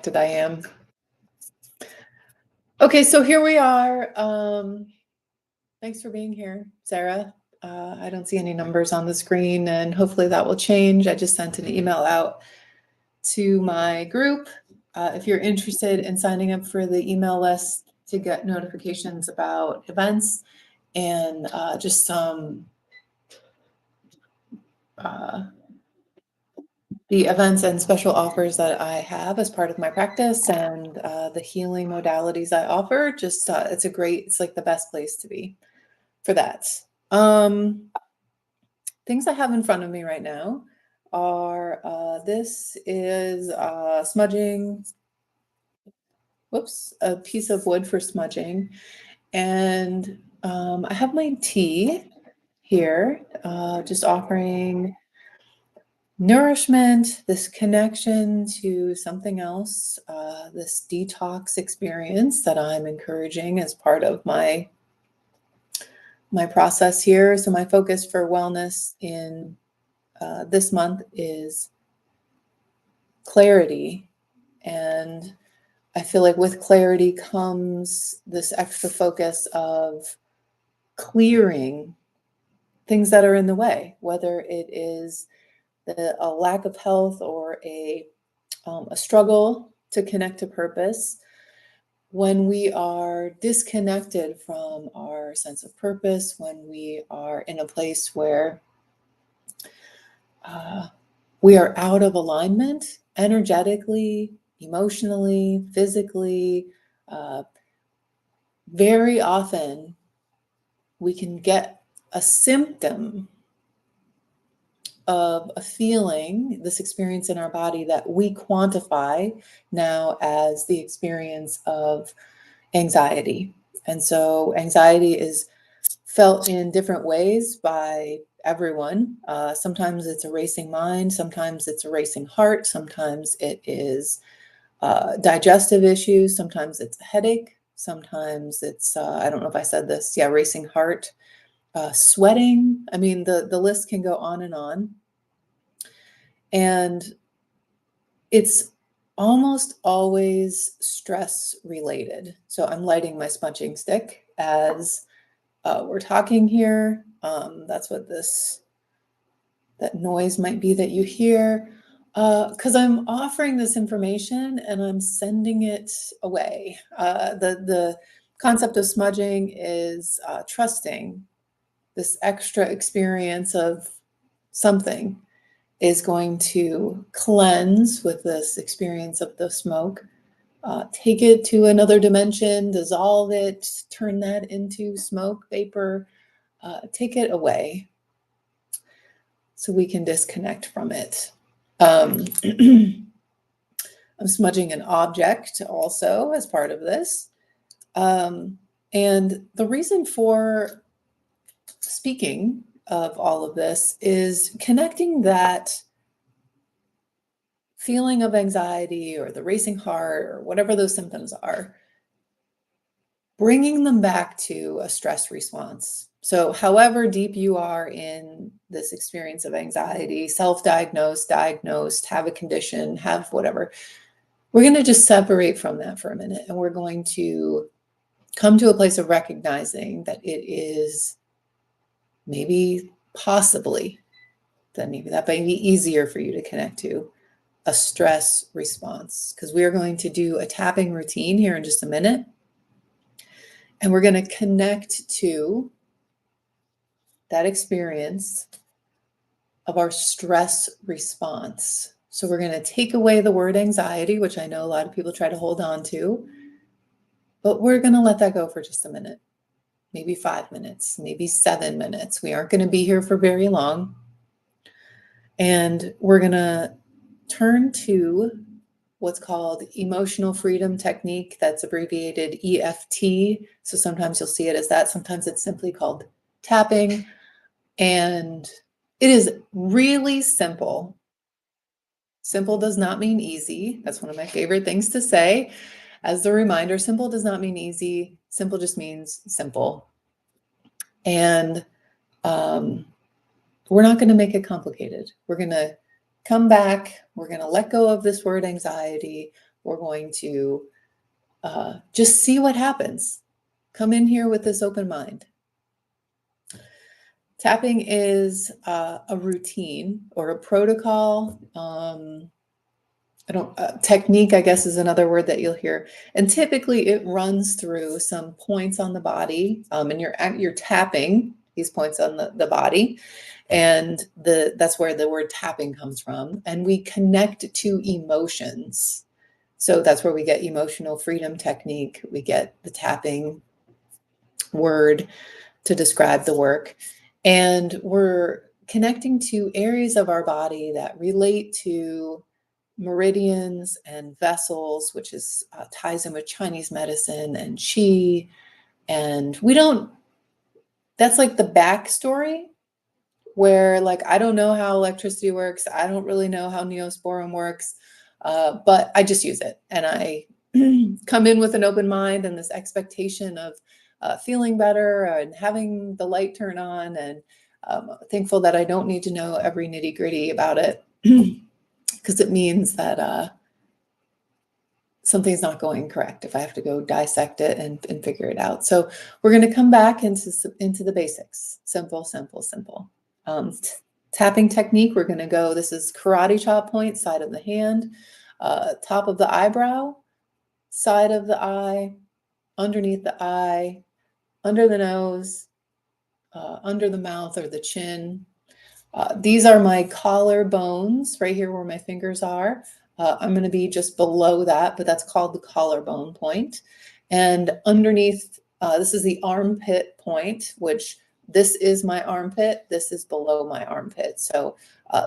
connected I am. Okay, so here we are. Thanks for being here, Sarah. I don't see any numbers on the screen, and hopefully that will change. I just sent an email out to my group. If you're interested in signing up for the email list to get notifications about events and just some the events and special offers that I have as part of my practice and the healing modalities I offer, just it's like the best place to be for that. Things I have in front of me right now are this is smudging, a piece of wood for smudging, and I have my tea here, just offering nourishment, this connection to something else, this detox experience that I'm encouraging as part of my process here. So my focus for wellness in this month is clarity. And I feel like with clarity comes this extra focus of clearing things that are in the way, whether it is a lack of health or a struggle to connect to purpose. When we are disconnected from our sense of purpose, when we are in a place where we are out of alignment energetically, emotionally, physically, very often we can get a symptom of a feeling, this experience in our body that we quantify now as the experience of anxiety. And so anxiety is felt in different ways by everyone. Sometimes it's a racing mind, sometimes it's a racing heart, sometimes it is digestive issues, sometimes it's a headache, sometimes it's, I don't know if I said this, racing heart. Sweating. I mean, the list can go on. And it's almost always stress related. So I'm lighting my smudging stick as we're talking here. That's what that noise might be that you hear. Because I'm offering this information and I'm sending it away. The concept of smudging is trusting this extra experience of something is going to cleanse with this experience of the smoke, take it to another dimension, dissolve it, turn that into smoke, vapor, take it away so we can disconnect from it. I'm smudging an object also as part of this. And the reason for speaking of all of this is connecting that feeling of anxiety or the racing heart or whatever those symptoms are, bringing them back to a stress response. So however deep you are in this experience of anxiety, self-diagnosed, diagnosed, have a condition, have whatever, we're going to just separate from that for a minute. And we're going to come to a place of recognizing that it is maybe possibly that maybe that might be easier for you to connect to a stress response, because we are going to do a tapping routine here in just a minute. And we're going to connect to that experience of our stress response. So we're going to take away the word anxiety, which I know a lot of people try to hold on to, but we're going to let that go for just a minute. Maybe 5 minutes, maybe 7 minutes. We aren't going to be here for very long. And we're going to turn to what's called emotional freedom technique. That's abbreviated EFT. So sometimes you'll see it as that. Sometimes it's simply called tapping. And it is really simple. Simple does not mean easy. That's one of my favorite things to say. As a reminder, simple does not mean easy. Simple just means simple. And we're not going to make it complicated. We're going to come back. We're going to let go of this word anxiety. We're going to just see what happens. Come in here with this open mind. Tapping is a routine or a protocol. Technique, I guess, is another word that you'll hear. And typically it runs through some points on the body, and you're tapping these points on the body. And that's where the word tapping comes from. And we connect to emotions. So that's where we get emotional freedom technique. We get the tapping word to describe the work. And we're connecting to areas of our body that relate to meridians and vessels, which is ties in with Chinese medicine and qi. And that's like the backstory where, like, I don't know how electricity works. I don't really know how Neosporin works, but I just use it. And I come in with an open mind and this expectation of feeling better and having the light turn on, and thankful that I don't need to know every nitty gritty about it because it means that something's not going correct if I have to go dissect it and figure it out. So we're going to come back into the basics. Simple, simple, simple. Tapping technique, we're going to go, this is karate chop point, side of the hand, top of the eyebrow, side of the eye, underneath the eye, under the nose, under the mouth or the chin. These are my collar bones right here where my fingers are. I'm going to be just below that, but that's called the collarbone point. And underneath, this is the armpit point, which this is my armpit. This is below my armpit. So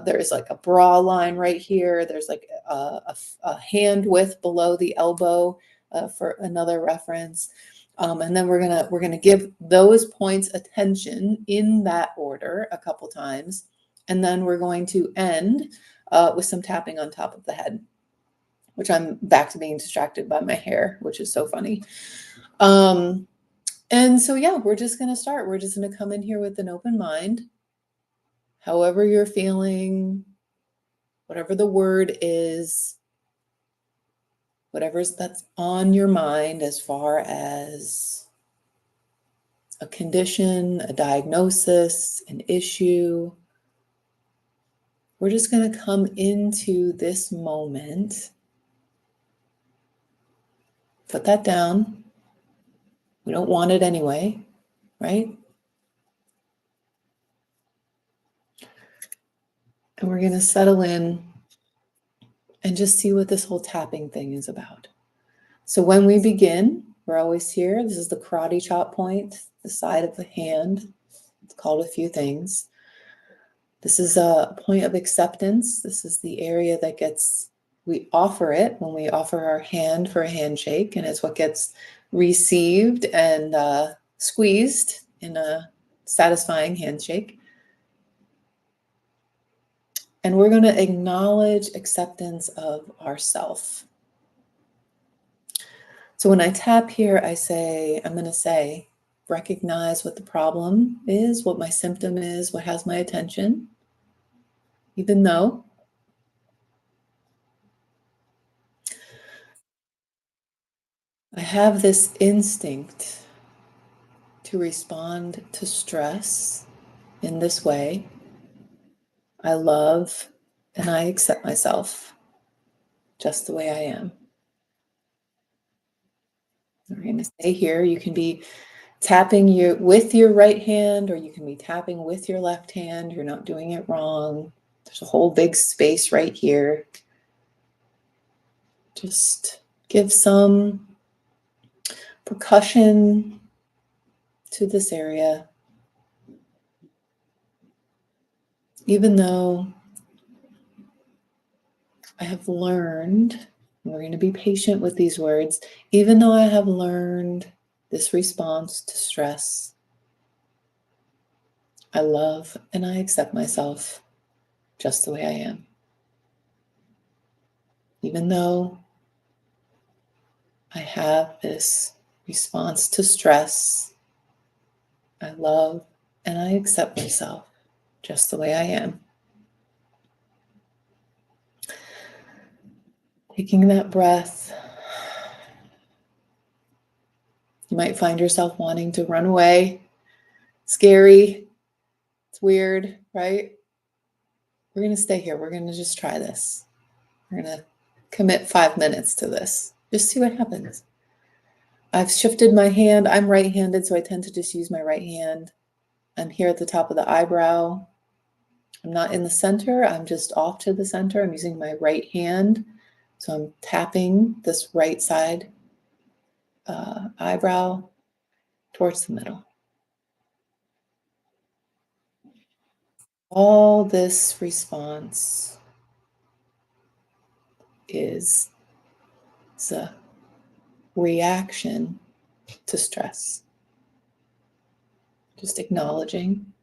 there's like a bra line right here. There's like a hand width below the elbow for another reference. And then we're gonna give those points attention in that order a couple times. And then we're going to end with some tapping on top of the head, which I'm back to being distracted by my hair, which is so funny. And so, yeah, we're just going to start. We're just going to come in here with an open mind. However you're feeling, whatever the word is, whatever's that's on your mind as far as a condition, a diagnosis, an issue. We're just going to come into this moment. Put that down. We don't want it anyway, right? And we're going to settle in and just see what this whole tapping thing is about. So when we begin, we're always here. This is the karate chop point, the side of the hand. It's called a few things. This is a point of acceptance. This is the area that we offer it when we offer our hand for a handshake, and it's what gets received and squeezed in a satisfying handshake. And we're going to acknowledge acceptance of ourself. So when I tap here, I'm going to say, recognize what the problem is, what my symptom is, what has my attention, even though I have this instinct to respond to stress in this way. I love and I accept myself just the way I am. We're going to stay here. You can be tapping with your right hand, or you can be tapping with your left hand. You're not doing it wrong. There's a whole big space right here. Just give some percussion to this area. Even though I have learned, and we're going to be patient with these words, even though I have learned this response to stress, I love and I accept myself just the way I am. Even though I have this response to stress, I love and I accept myself just the way I am. Taking that breath. You might find yourself wanting to run away. Scary. It's weird, right? We're going to stay here. We're going to just try this. We're going to commit 5 minutes to this. Just see what happens. I've shifted my hand. I'm right-handed, so I tend to just use my right hand. I'm here at the top of the eyebrow. I'm not in the center. I'm just off to the center. I'm using my right hand. So I'm tapping this right side eyebrow towards the middle. All this response is a reaction to stress. Just acknowledging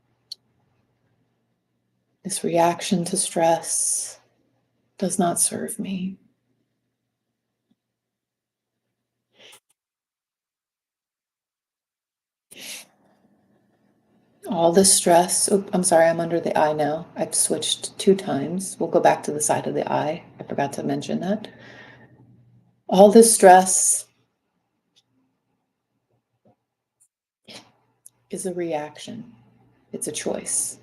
this reaction to stress does not serve me. All the stress, I'm sorry, I'm under the eye now. I've switched 2 times. We'll go back to the side of the eye. I forgot to mention that. All this stress is a reaction. It's a choice.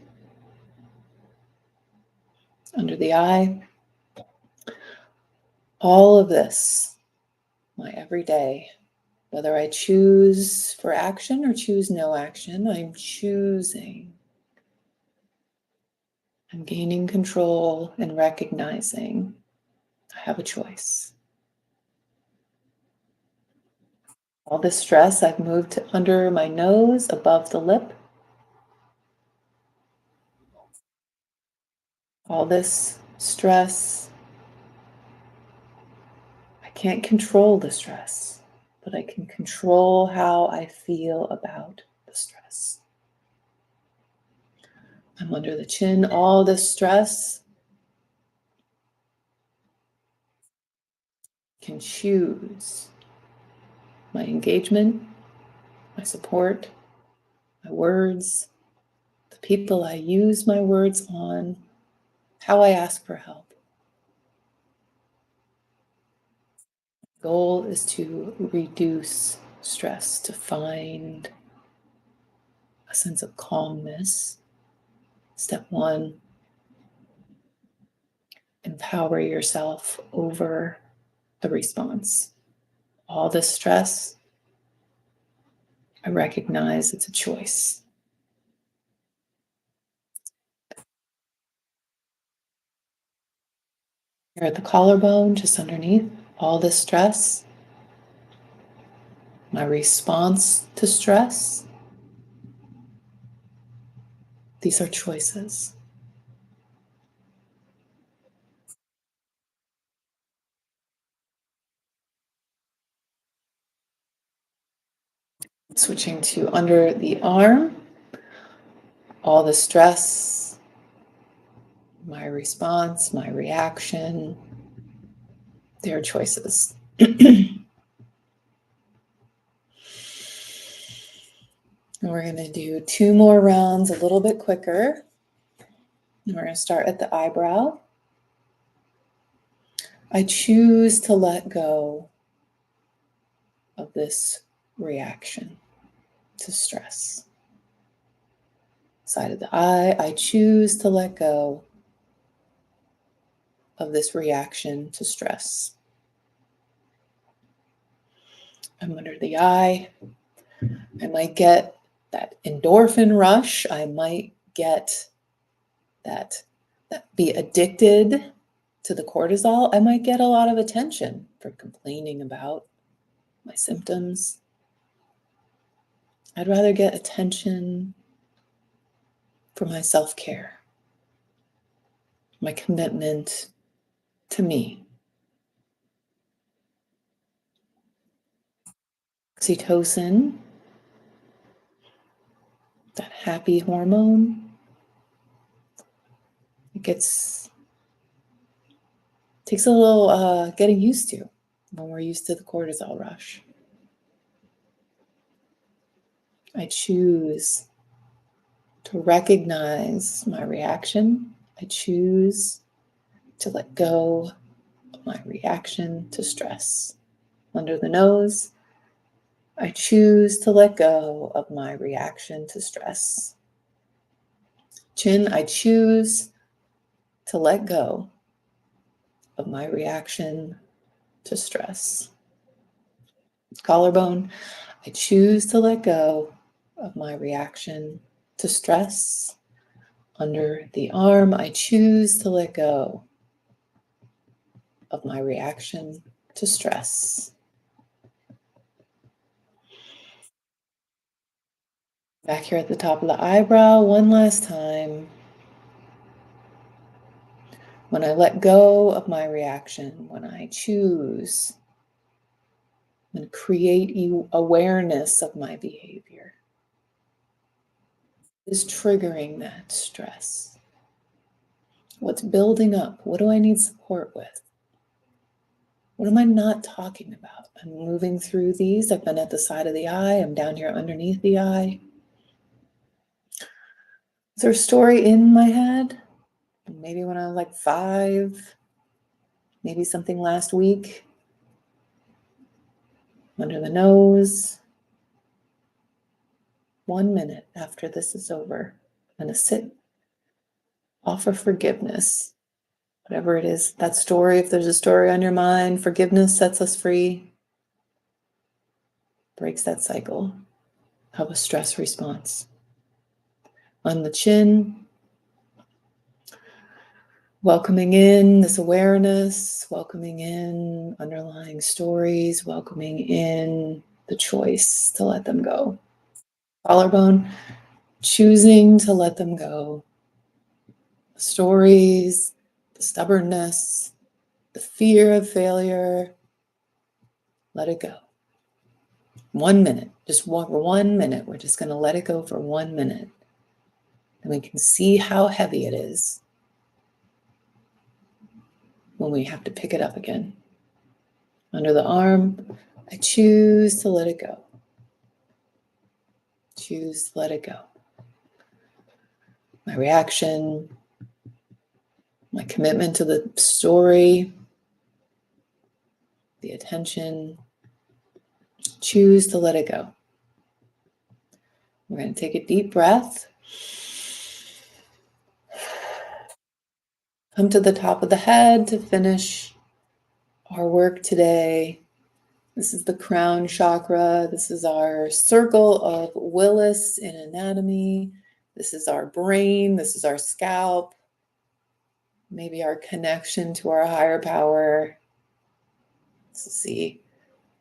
Under the eye, all of this, my everyday, whether I choose for action or choose no action, I'm choosing. I'm gaining control and recognizing I have a choice. All this stress, I've moved to under my nose, above the lip. All this stress, I can't control the stress, but I can control how I feel about the stress. I'm under the chin, all this stress. Can choose my engagement, my support, my words, the people I use my words on, how I ask for help. The goal is to reduce stress, to find a sense of calmness. Step 1, empower yourself over the response. All this stress, I recognize it's a choice. Here at the collarbone, just underneath, all this stress, my response to stress, these are choices. Switching to under the arm, all the stress, my response, my reaction, their choices. And we're going to do 2 more rounds a little bit quicker. And we're going to start at the eyebrow. I choose to let go of this reaction to stress. Side of the eye, I choose to let go of this reaction to stress. I'm under the eye. I might get that endorphin rush. I might get that be addicted to the cortisol. I might get a lot of attention for complaining about my symptoms. I'd rather get attention for my self-care, my commitment to me. Oxytocin, that happy hormone, takes a little getting used to when we're used to the cortisol rush. I choose to recognize my reaction. I choose to let go of of my reaction to stress. Under the nose, I choose to let go of my reaction to stress. Chin, I choose to let go of my reaction to stress. Collarbone, I choose to let go of my reaction to stress. Under the arm, I choose to let go of my reaction to stress. Back here at the top of the eyebrow, one last time. When I let go of my reaction, when I choose and create awareness of my behavior, is triggering that stress. What's building up? What do I need support with? What am I not talking about? I'm moving through these. I've been at the side of the eye. I'm down here underneath the eye. Is there a story in my head? Maybe when I was like 5, maybe something last week. Under the nose. 1 minute after this is over. I'm going to sit, offer forgiveness. Whatever it is, that story, if there's a story on your mind, forgiveness sets us free, breaks that cycle of a stress response. On the chin, welcoming in this awareness, welcoming in underlying stories, welcoming in the choice to let them go. Collarbone, choosing to let them go. The stories, the stubbornness, the fear of failure, let it go. 1 minute, just 1 minute. We're just going to let it go for 1 minute. And we can see how heavy it is when we have to pick it up again. Under the arm, I choose to let it go. Choose to let it go. My reaction, my commitment to the story, the attention, choose to let it go. We're going to take a deep breath. Come to the top of the head to finish our work today. This is the crown chakra. This is our circle of Willis in anatomy. This is our brain. This is our scalp. Maybe our connection to our higher power. Let's see.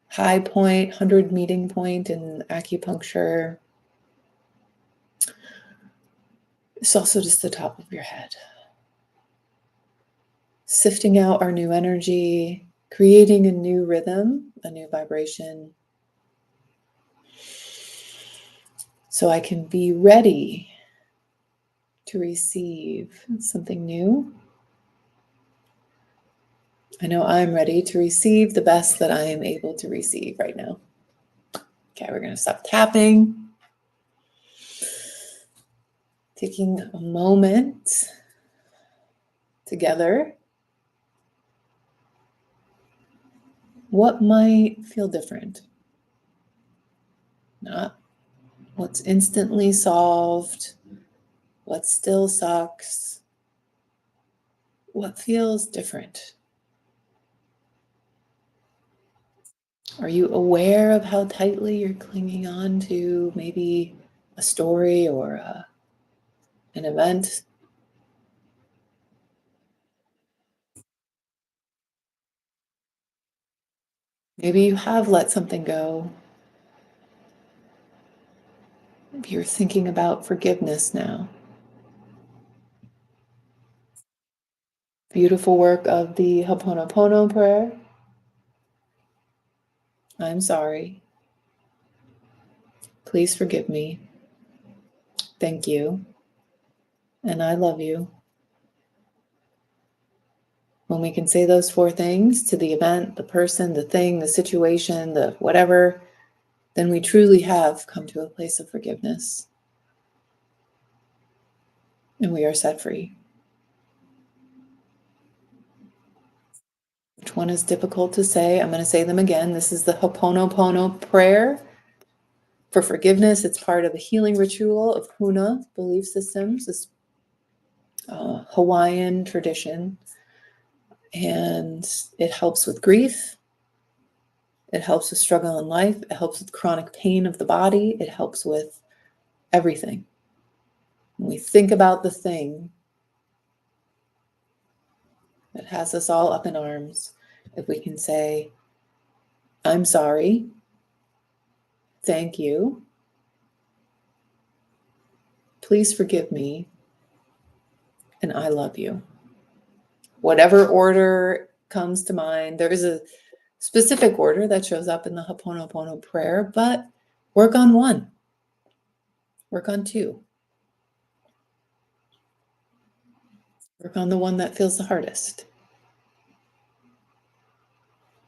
High point, 100 meeting point in acupuncture. It's also just the top of your head. Sifting out our new energy, creating a new rhythm, a new vibration. So I can be ready to receive something new. I know I'm ready to receive the best that I am able to receive right now. Okay, we're going to stop tapping. Taking a moment together. What might feel different? Not what's instantly solved, what still sucks, what feels different. Are you aware of how tightly you're clinging on to maybe a story or an event? Maybe you have let something go. Maybe you're thinking about forgiveness now. Beautiful work of the Ho'oponopono prayer. I'm sorry. Please forgive me. Thank you. And I love you. When we can say those 4 things to the event, the person, the thing, the situation, the whatever, then we truly have come to a place of forgiveness. And we are set free. Which one is difficult to say? I'm going to say them again. This is the Ho'oponopono prayer for forgiveness. It's part of a healing ritual of Huna belief systems, this Hawaiian tradition. And it helps with grief. It helps with struggle in life. It helps with chronic pain of the body. It helps with everything. When we think about the thing that has us all up in arms, if we can say, I'm sorry, thank you, please forgive me, and I love you. Whatever order comes to mind, there is a specific order that shows up in the Ho'oponopono prayer, but work on one, work on two, work on the one that feels the hardest.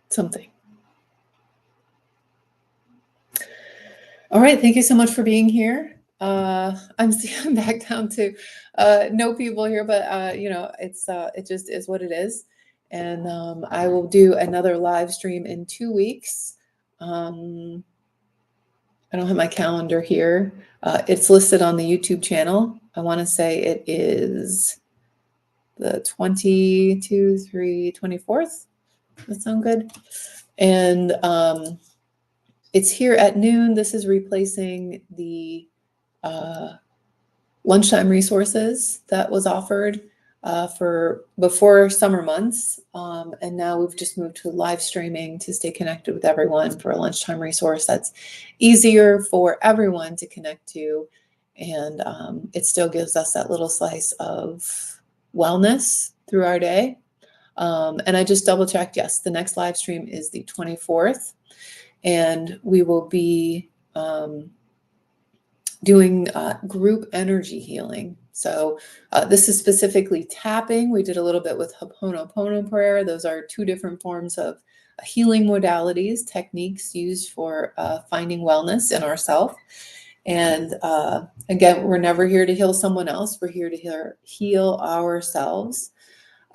Something. All right, thank you so much for being here. I'm back down to no people here, but you know, it just is what it is. And I will do another live stream in 2 weeks. I don't have my calendar here. It's listed on the YouTube channel. I want to say it is the 24th. That sound good? And it's here at noon. This is replacing the lunchtime resources that was offered for before summer months. And now we've just moved to live streaming to stay connected with everyone for a lunchtime resource that's easier for everyone to connect to. And it still gives us that little slice of wellness through our day. And I just double checked. Yes, the next live stream is the 24th. And we will be doing group energy healing. So this is specifically tapping. We did a little bit with Ho'oponopono prayer. Those are 2 different forms of healing modalities, techniques used for finding wellness in ourselves. And again, we're never here to heal someone else. We're here to heal ourselves.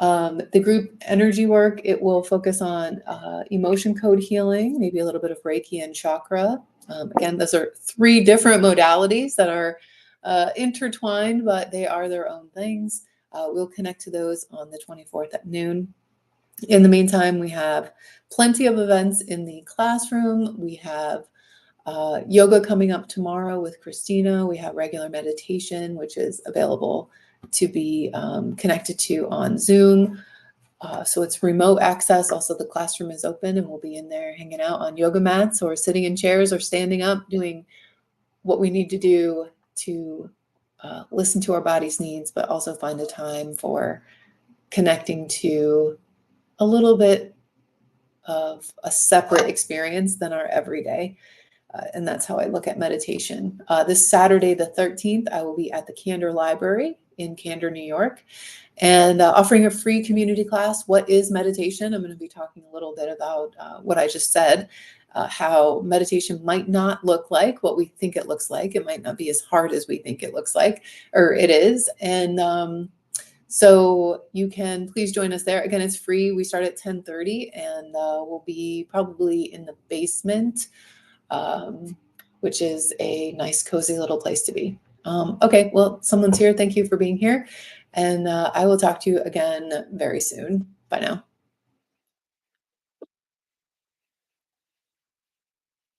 The group energy work, it will focus on emotion code healing, maybe a little bit of Reiki and chakra. Again, those are 3 different modalities that are intertwined, but they are their own things. We'll connect to those on the 24th at noon. In the meantime, we have plenty of events in the classroom. We have yoga coming up tomorrow with Christina. We have regular meditation, which is available to be connected to on Zoom. So it's remote access. Also, the classroom is open and we'll be in there hanging out on yoga mats or sitting in chairs or standing up, doing what we need to do to listen to our body's needs, but also find a time for connecting to a little bit of a separate experience than our everyday. And that's how I look at meditation. This Saturday, the 13th, I will be at the Candor Library in Candor, New York, and offering a free community class. What is meditation? I'm going to be talking a little bit about what I just said, how meditation might not look like what we think it looks like. It might not be as hard as we think it looks like, or it is. And so you can please join us there. Again, it's free. We start at 10:30, and we'll be probably in the basement, which is a nice, cozy little place to be. Okay, well, someone's here. Thank you for being here. And I will talk to you again very soon. Bye now.